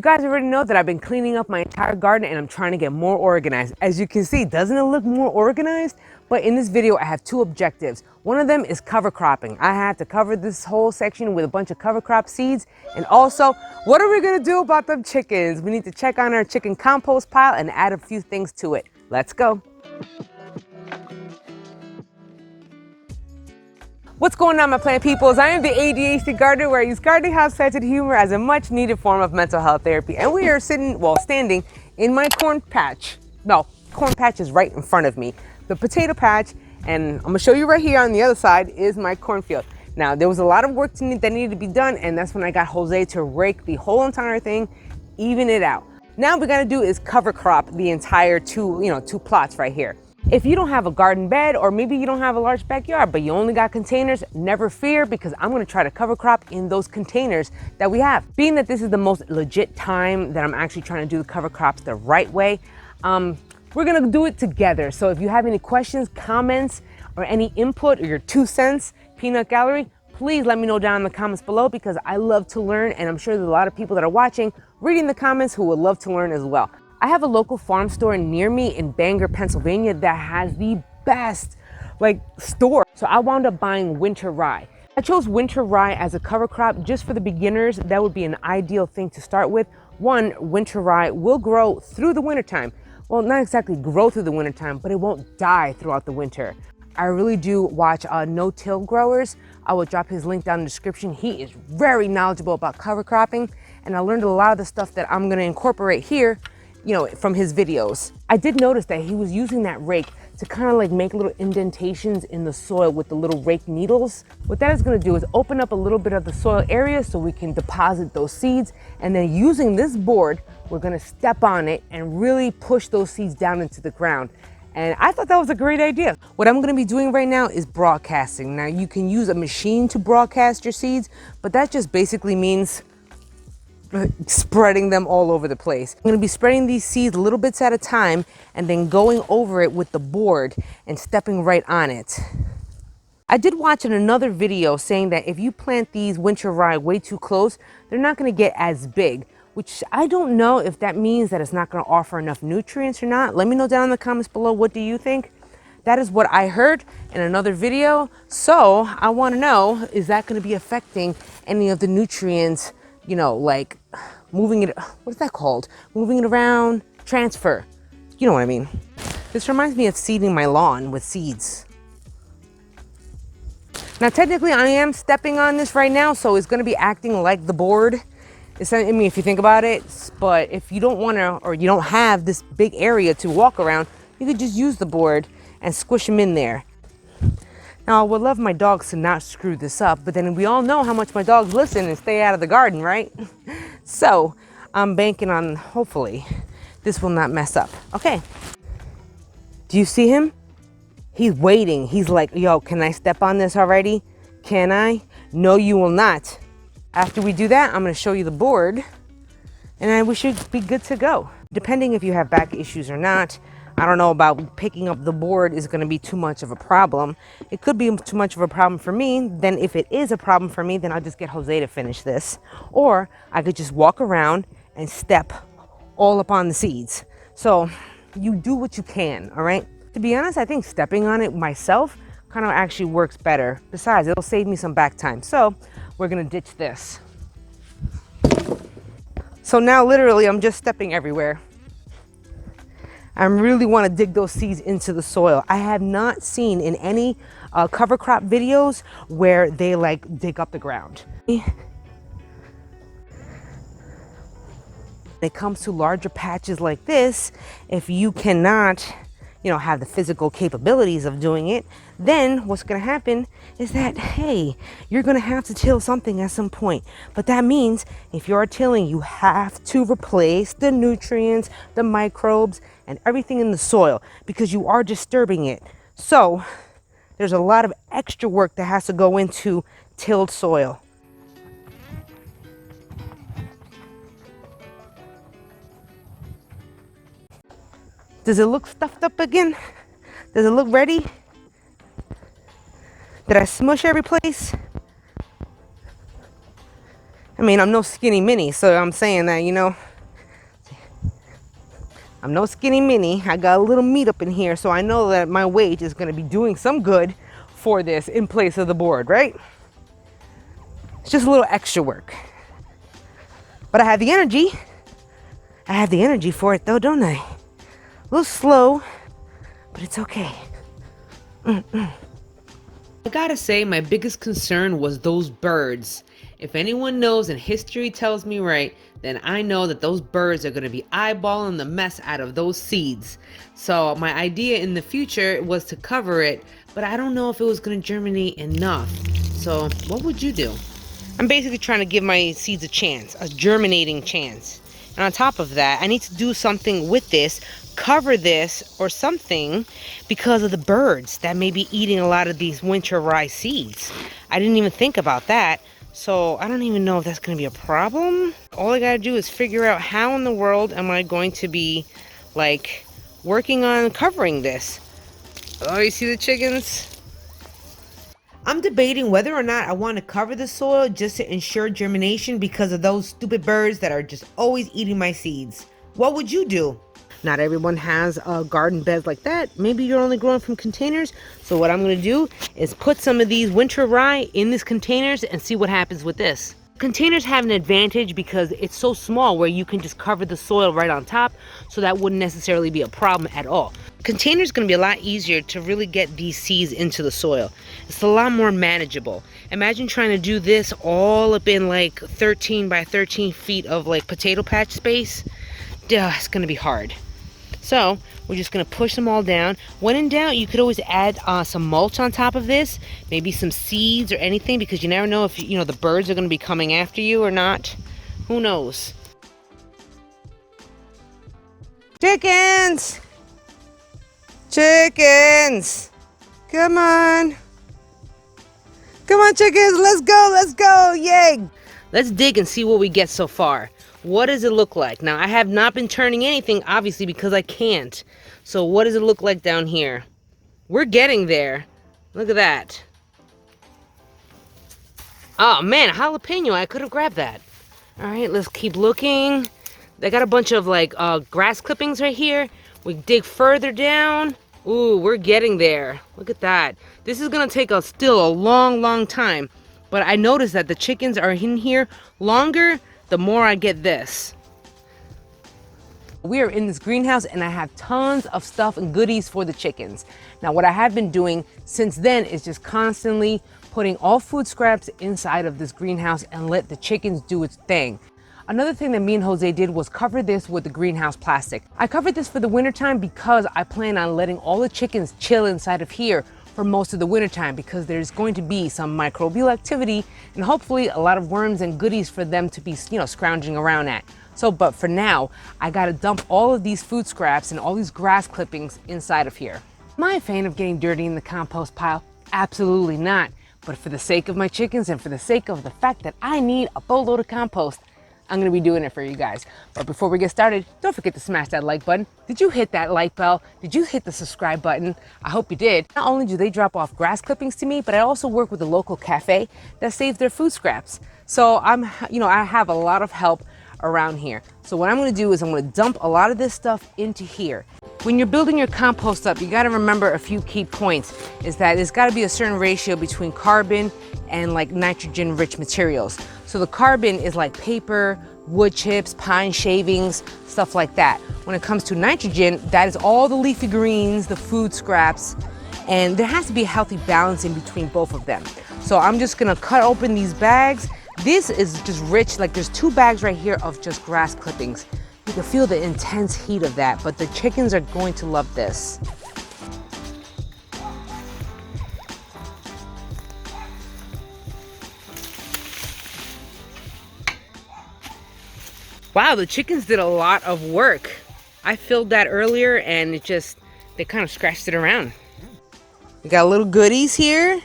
You guys already know that I've been cleaning up my entire garden and I'm trying to get more organized. As you can see, doesn't it look more organized? But in this video, I have two objectives. One of them is cover cropping. I have to cover this whole section with a bunch of cover crop seeds. And also, what are we gonna do about them chickens? We need to check on our chicken compost pile and add a few things to it. Let's go. What's going on, my plant peoples? I am the ADHD gardener, where I use gardening house-scented humor as a much-needed form of mental health therapy. And we are standing in my corn patch. No, corn patch is right in front of me. The potato patch, and I'm gonna show you right here on the other side, is my cornfield. Now, there was a lot of work that needed to be done, and that's when I got Jose to rake the whole entire thing, even it out. Now what we gotta do is cover crop the entire two plots right here. If you don't have a garden bed, or maybe you don't have a large backyard, but you only got containers, never fear, because I'm gonna try to cover crop in those containers that we have. Being that this is the most legit time that I'm actually trying to do the cover crops the right way, we're gonna do it together. So if you have any questions, comments, or any input, or your 2 cents, peanut gallery, please let me know down in the comments below, because I love to learn, and I'm sure there's a lot of people that are watching, reading the comments, who would love to learn as well. I have a local farm store near me in Bangor, Pennsylvania that has the best store. So I wound up buying winter rye. I chose winter rye as a cover crop just for the beginners. That would be an ideal thing to start with. One, winter rye will grow through the wintertime. Well, not exactly grow through the wintertime, but it won't die throughout the winter. I really do watch no-till growers. I will drop his link down in the description. He is very knowledgeable about cover cropping, and I learned a lot of the stuff that I'm gonna incorporate here from his videos. I did notice that he was using that rake to kind of make little indentations in the soil with the little rake needles. What that is going to do is open up a little bit of the soil area so we can deposit those seeds. And then using this board, we're going to step on it and really push those seeds down into the ground. And I thought that was a great idea. What I'm going to be doing right now is broadcasting. Now, you can use a machine to broadcast your seeds, but that just basically means spreading them all over the place. I'm going to be spreading these seeds little bits at a time and then going over it with the board and stepping right on it. I did watch in another video saying that if you plant these winter rye way too close, they're not going to get as big, which I don't know if that means that it's not going to offer enough nutrients or not. Let me know down in the comments below, what do you think? That is what I heard in another video. So I want to know, is that going to be affecting any of the nutrients, moving it, what is that called? Moving it around, transfer. You know what I mean? This reminds me of seeding my lawn with seeds. Now, technically I am stepping on this right now, so it's gonna be acting like the board. If you think about it, but if you don't wanna, or you don't have this big area to walk around, you could just use the board and squish them in there. Now, I would love my dogs to not screw this up, but then we all know how much my dogs listen and stay out of the garden, right? So I'm banking on, hopefully, this will not mess up. Okay. Do you see him? He's waiting. He's like, yo, can I step on this already? Can I? No, you will not. After we do that, I'm going to show you the board, and then we should be good to go. Depending if you have back issues or not. I don't know about picking up the board is going to be too much of a problem. It could be too much of a problem for me. Then if it is a problem for me, then I'll just get Jose to finish this. Or I could just walk around and step all up on the seeds. So you do what you can, all right? To be honest, I think stepping on it myself kind of actually works better. Besides, it'll save me some back time. So we're going to ditch this. So now literally I'm just stepping everywhere. I really want to dig those seeds into the soil. I have not seen in any cover crop videos where they dig up the ground. When it comes to larger patches like this, if you cannot, have the physical capabilities of doing it, then what's going to happen is that, hey, you're going to have to till something at some point. But that means if you're tilling, you have to replace the nutrients, the microbes, and everything in the soil, because you are disturbing it. So there's a lot of extra work that has to go into tilled soil. Does it look stuffed up again? Does it look ready? Did I smush every place? I mean, I'm no skinny mini, so I'm saying that, I'm no skinny mini. I got a little meat up in here, so I know that my weight is gonna be doing some good for this in place of the board, right? It's just a little extra work. But I have the energy. I have the energy for it though, don't I? A little slow, but it's okay. I gotta say, my biggest concern was those birds. If anyone knows and history tells me right, then I know that those birds are gonna be eyeballing the mess out of those seeds. So my idea in the future was to cover it, but I don't know if it was gonna germinate enough. So what would you do? I'm basically trying to give my seeds a chance, a germinating chance. And on top of that, I need to do something with this, cover this or something, because of the birds that may be eating a lot of these winter rye seeds. I didn't even think about that. So I don't even know if that's going to be a problem. All I got to do is figure out how in the world am I going to be like working on covering this. Oh, you see the chickens? I'm debating whether or not I want to cover the soil just to ensure germination because of those stupid birds that are just always eating my seeds. What would you do? Not everyone has garden beds like that. Maybe you're only growing from containers. So what I'm going to do is put some of these winter rye in these containers and see what happens with this. Containers have an advantage because it's so small where you can just cover the soil right on top, so that wouldn't necessarily be a problem at all. Containers going to be a lot easier to really get these seeds into the soil. It's a lot more manageable. Imagine trying to do this all up in like 13 by 13 feet of like potato patch space. Duh, it's going to be hard. So we're just going to push them all down. When in doubt, you could always add some mulch on top of this, maybe some seeds or anything, because you never know if the birds are going to be coming after you or not. Who knows? Chickens! Chickens! Come on! Come on, chickens! Let's go! Let's go! Yay! Let's dig and see what we get so far. What does it look like? Now, I have not been turning anything, obviously, because I can't. So what does it look like down here? We're getting there. Look at that. Oh, man, a jalapeno. I could have grabbed that. All right, let's keep looking. They got a bunch of, like, grass clippings right here. We dig further down. Ooh, we're getting there. Look at that. This is going to take us still a long, long time. But I noticed that the chickens are in here longer the more I get this. We are in this greenhouse and I have tons of stuff and goodies for the chickens. Now what I have been doing since then is just constantly putting all food scraps inside of this greenhouse and let the chickens do its thing. Another thing that me and Jose did was cover this with the greenhouse plastic. I covered this for the wintertime because I plan on letting all the chickens chill inside of here for most of the wintertime, because there's going to be some microbial activity and hopefully a lot of worms and goodies for them to be, scrounging around at. So, but for now, I gotta dump all of these food scraps and all these grass clippings inside of here. Am I a fan of getting dirty in the compost pile? Absolutely not. But for the sake of my chickens and for the sake of the fact that I need a boatload of compost, I'm gonna be doing it for you guys. But before we get started, don't forget to smash that like button. Did you hit that like bell? Did you hit the subscribe button? I hope you did. Not only do they drop off grass clippings to me, but I also work with a local cafe that saves their food scraps. So I have a lot of help around here. So what I'm gonna do is I'm gonna dump a lot of this stuff into here. When you're building your compost up, you gotta remember a few key points, is that there's gotta be a certain ratio between carbon and like nitrogen rich materials. So the carbon is like paper, wood chips, pine shavings, stuff like that. When it comes to nitrogen, that is all the leafy greens, the food scraps, and there has to be a healthy balance in between both of them. So I'm just gonna cut open these bags. This is just rich, like there's 2 bags right here of just grass clippings. You can feel the intense heat of that, but the chickens are going to love this. Wow, the chickens did a lot of work. I filled that earlier and they kind of scratched it around. We got little goodies here.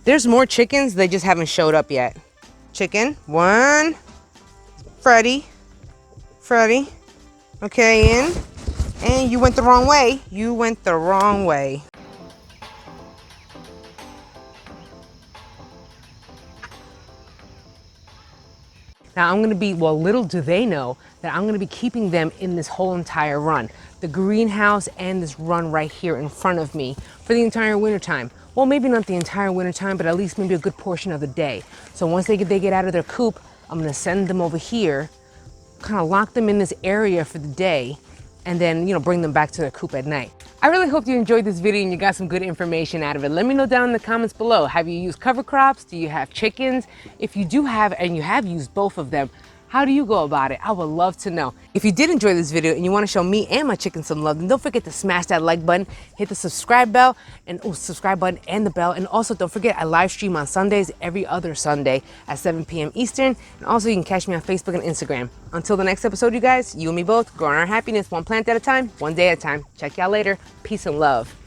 There's more chickens, they just haven't showed up yet. Chicken, 1. Freddy. Okay, in. And you went the wrong way. You went the wrong way. Now I'm gonna be, well, little do they know that I'm gonna be keeping them in this whole entire run. The greenhouse and this run right here in front of me for the entire wintertime. Well, maybe not the entire wintertime, but at least maybe a good portion of the day. So once they get out of their coop, I'm gonna send them over here, kind of lock them in this area for the day, and then, you know, bring them back to their coop at night. I really hope you enjoyed this video and you got some good information out of it. Let me know down in the comments below. Have you used cover crops? Do you have chickens? If you do have, and you have used both of them, how do you go about it? I would love to know. If you did enjoy this video and you want to show me and my chickens some love, then don't forget to smash that like button, hit the subscribe bell, and subscribe button and the bell. And also don't forget, I live stream on Sundays, every other Sunday at 7 p.m. Eastern. And also you can catch me on Facebook and Instagram. Until the next episode, you guys, you and me both, growing our happiness one plant at a time, one day at a time. Check y'all later. Peace and love.